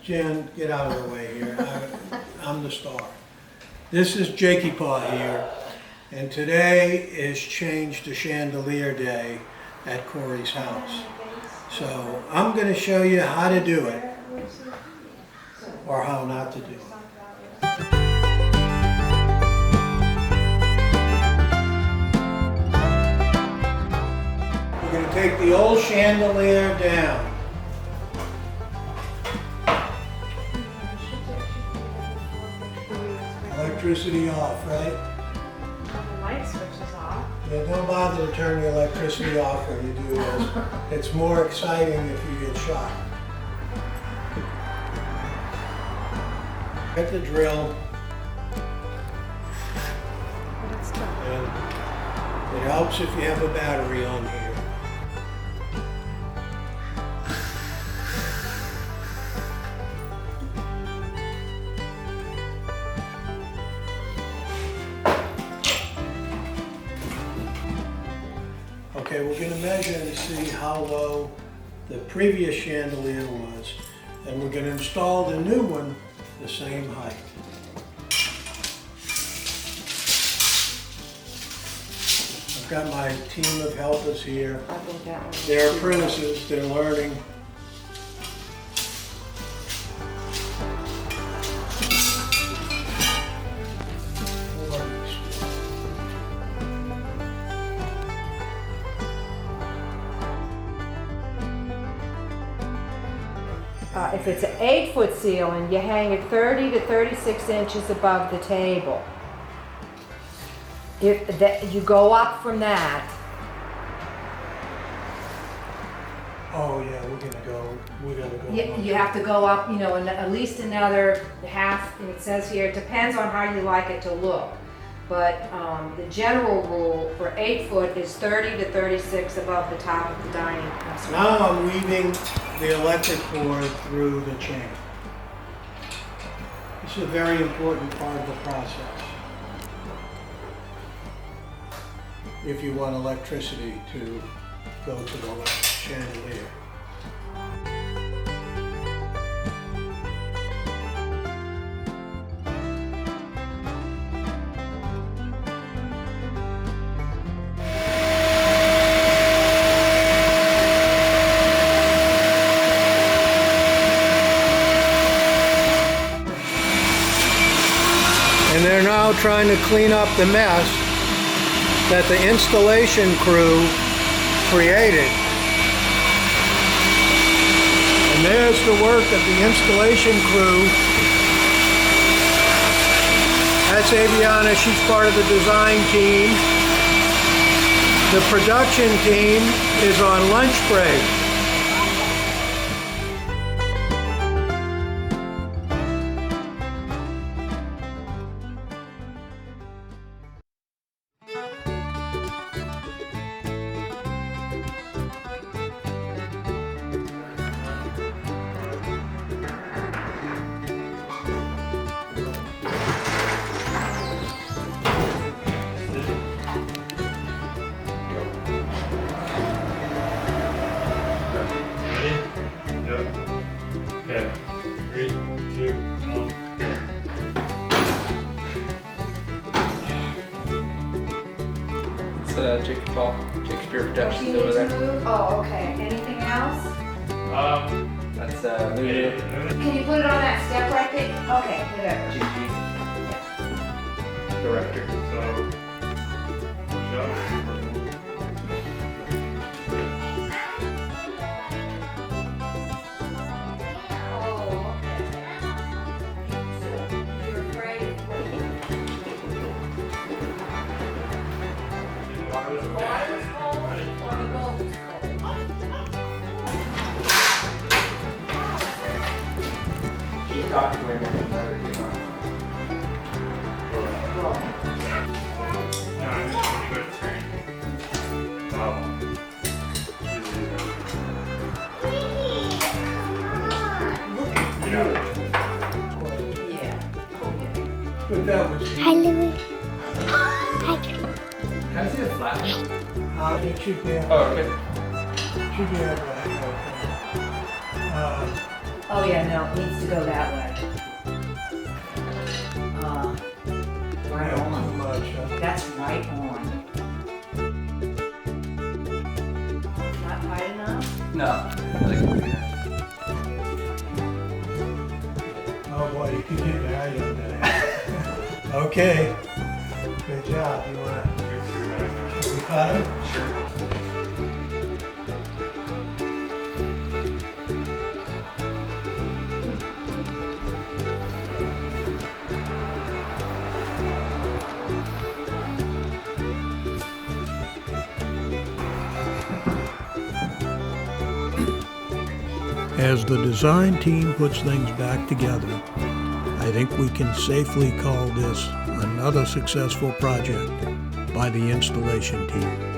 Jen, get out of the way here. I'm the star. This is JakeyPaw here, and today is Change the Chandelier Day at Corey's house. So I'm going to show you how to do it, or how not to do it. We're going to take the old chandelier down. Electricity off, right? The light switch is off. Yeah, don't bother to turn the electricity off when you do this. It's more exciting if you get shocked. Get the drill. And it helps if you have a battery on here. Okay, we're going to measure to see how low the previous chandelier was, and we're going to install the new one the same height. I've got my team of helpers here. They're apprentices, they're learning. If it's an 8-foot ceiling, you hang it 30 to 36 inches above the table. You go up from that. Oh yeah, we're gonna go. You have to go up, you know, at least another half. And it says here, it depends on how you like it to look. But the general rule for 8 foot is 30 to 36 above the top of the dining room. Now I'm weaving the electric cord through the chain. This is a very important part of the process if you want electricity to go to the chandelier. And they're now trying to clean up the mess that the installation crew created. And there's the work of the installation crew. That's Aviana, she's part of the design team. The production team is on lunch break. Okay, 3, 2, 1. It's JakeyPaw, Shakespeare Productions over there. Oh, okay. Anything else? That's Lulu, Can you put it on that step right there? Okay, whatever. GiGi, director. So, push up. She's talking way more than that. No, I just want to go to training. But that was Hi, Louie. Hi. Can I see the flat? it should be Oh, okay. should be able to Oh yeah, no, it needs to go that way. Right Not on. too much, huh? That's right on. Not tight enough? No. Oh boy, you could get married on that. Okay, good job. You wanna, should we cut him? Sure. As the design team puts things back together, I think we can safely call this another successful project by the installation team.